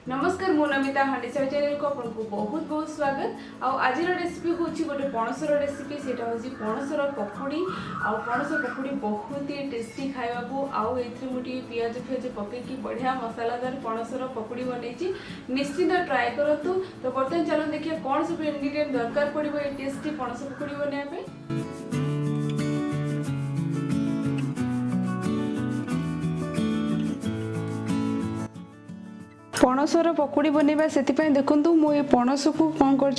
नमस्कार मो नमिता हांडीशाला चैनल को आपको बहुत बहुत स्वागत। आज रेसिपी हूँ गोटे पणसर रेसिपी से पणसर पकुड़ी। पणस पकुड़ी बहुत ही टेस्टी खावा को मुझे पियाज फियाज पकईकि बढ़िया मसालादार पणसर पकुड़ी बनई निश्चिंत ट्राए करूँ। तो बर्तमान चलो देखिए कौन सब इंग्रेडिएंट दरकार पड़ो ये टेस्टी पणस पकुड़ी बनाने। पणसर पकुड़ी बनवा से देखूँ मुझे पणस को कौन कर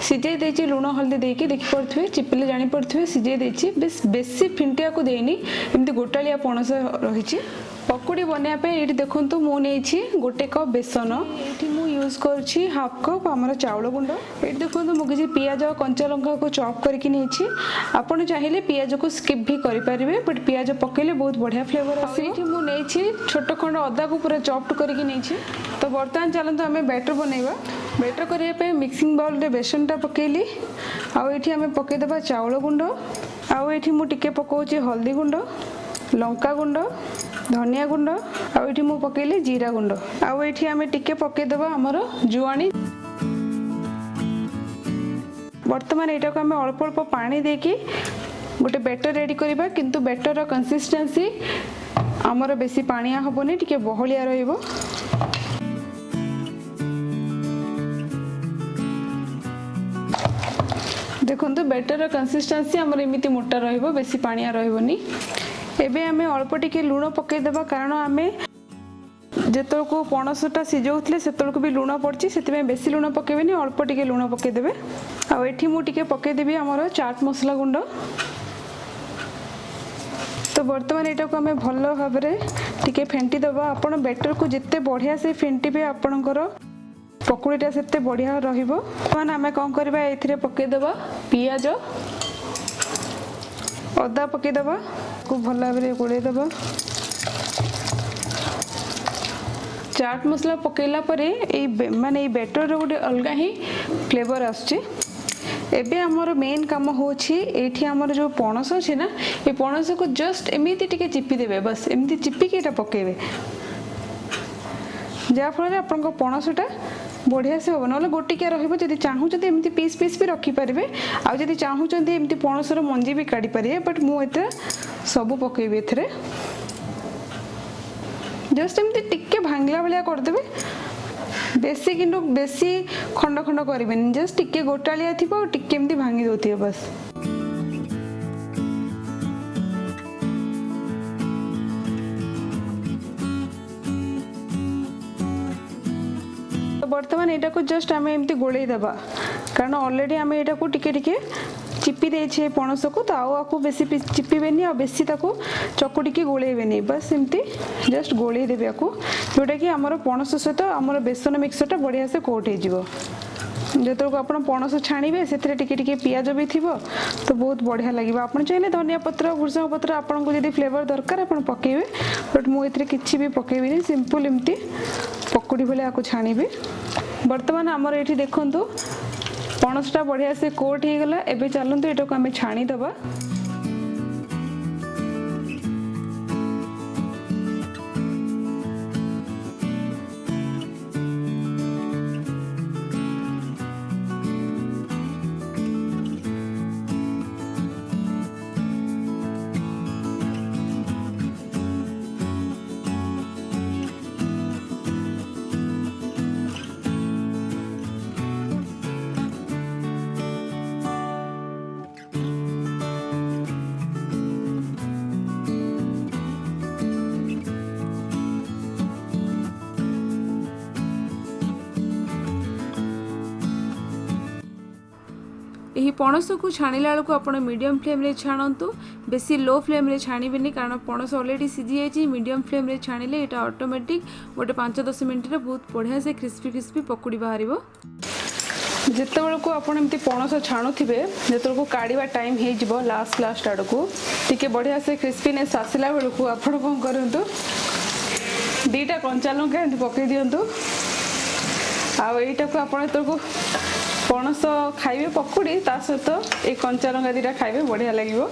सिझे देती लुण हल्दी देकी देखिपे चिपिले जापे सिझे देती बेसी फिंटिया को देनी एमती गोटालिया पणस रही। पकुड़ी बनापे ये देखूँ मुझे गोटे कप बेसन ये यूज कर हाफ कप आमर चाउल गुंड ये देखूँ मुझे पियाज कंचा लंका को चॉप करके नहीं आपड़ चाहिए पियाज को स्किप भी करेंगे बट पियाज पकेले बहुत बढ़िया फ्लेवर आसी। मुझे छोट खंड अदा को पूरा चॉप्ड करके नहीं। तो बर्तमान चलते आम बैटर बनवा। बैटर करने मिक्सिंग बाउल रे बेसनटा पकेली आठी आम पकईदे चाउल गुंड आठी मुझे पकाऊँ हल्दी गुंड लंका गुंड धनिया गुंड आठी मु पकेली जीरा गुंड आठी आम टिके पकईदे आमर जुआणी। बर्तमान यहाँ को आम अल्प अल्प पानी देकी गोटे बैटर रेडी करवा किंतु बैटर कंसिस्टेंसी आमर बेसी पानिया हेनी टिके बहलिया रहिबो। देखो बैटर कंसिस्टेंसी आमर एमती मोटा रहिबो बेसी पानिया रहिबोनी। एबे आमे अल्प टिके लुण पकईदेबा कारण आमे जेतल को पणसटा सिझाऊले से भी लुण पड़ी से बेसी लुण पकेबेनी अल्प टिके लुण पकईदेबे। आठी मु टिके पकईदेबी आमर चाट मसला गुंड। तो बर्तमान यहाँ को आम भल भाव टिके फेंटी दबा। आपण बैटर को जिते बढ़िया से फेंटीबे आपणकर पकुड़ीटा से बढ़िया रहिबो। बर्तमान आम कौन करबा एथिरे पकईदेबा पियाज अदा पकईदेबा को भल भाव गोलैदेबा। चाट मसला पकेला परे माने बैटर गोटे अलग ही फ्लेवर आसुची। एबे हमर मेन काम होछि एठी हमर जो पणस अछि ना ए पणस को जस्ट एमिति टिके चिपी देबे बस एमिति चिपी के एटा पकेबे जा फल आपन को पणसटा बढ़िया से हो ना गोटिकिया रहिबो। जदि चाहूचंती एमिति पीस पीस भी रखी परिबे आ जदि चाहूचंती एमिति पणसर मंजी भी काढी परिबे बट मु एते सब पकेबे एथरे जस्ट एमिति टिके भांगला भलिया कर देबे बेसी किंतु बेसी खंड खंड करें जस्ट टिके गोटालिया थी टिके एमती भांगी दो बस। तो बर्तमान यहाँ को जस्ट आम एमती गोलई देबा कारण ऑलरेडी आम यहाँ को टिके टिके चिपी देछे पणस को तो आउ बेसी चिपीबेनी आ बेसी ताको चकुटिकी गोलेबेनी बस एमती जस्ट गोले देबे जोटा कि आमर पणस सहित आमर बेसन मिक्सरटा बढ़िया से कोट हो जो आप पणस छाणीबे से टिके टिके पियाज भी थी तो बहुत बढ़िया लगे। आप चाहिए धनिया पत्र भुर्संग पत्र आपको जब फ्लेवर दरकार आप पकेबे बट मुझे किसी भी पकेबी सिंपल एमती पकुड़ी भले आपको छाणीबे। बर्तमान आमर ये देखूँ पणसटा बढ़िया से कोट हो गला। एबे चलते यहाँ को आम छाणी दबा। यही पणस को छाणिला बेलू आप मीडियम फ्लेम रे छाणतु बेसी लो फ्लेम रे छाणीबेनी कारण पणस ऑलरेडी सिझी जाइए। मीडियम फ्लेम रे छाणिले एटा ऑटोमेटिक गोटे 5-10 मिनट रे बहुत बढ़िया से क्रिस्पी क्रिस्पी पकुड़ी बाहर। जिते बेलू आप पणस छाणुवे जो को काढ़ा टाइम हो लास्ट आड़ को टी बढ़िया से क्रिस्पीनेस आसला बेलू आप कौन करूँ दीटा कंचा लंका पकई दिंतु आईटा को आप पणस खाइबे पकुड़ी ता सहित एक कंचा लंका दीटा खाइबे बढ़िया लगिबो।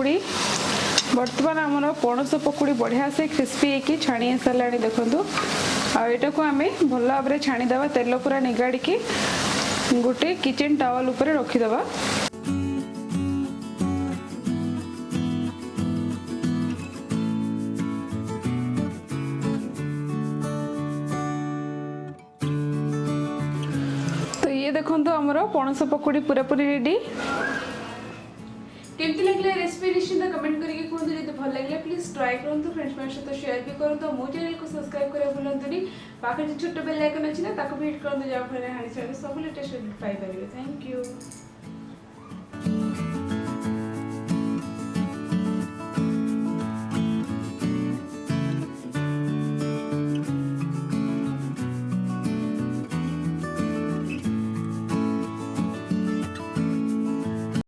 बर्तमान आमर पणस पकुड़ी बढ़िया से क्रिस्पी होगी छाणी सारा देखूँ आटा को आम भल भाव छाणीदे तेल पूरा निगाड़ी गोटे किचन टावल उपर रखीदे। तो ये देखो आमर पणस पकुड़ी पूरा पूरी रेडी। केमती लगे रेसिपी निश्चिंत कमेंट करके कहूँ जब भल लगे प्लीज ट्राए करूँ फ्रेंड्स सहित शेयर भी करूँ मो चैनल को सब्सक्राइब करा भूलुनी पाखे छोट बेल आइकन अच्छी ना भी हिट करूँ जहाँफल हांडीशाला सब लेटेस्ट पाइपर। Thank you.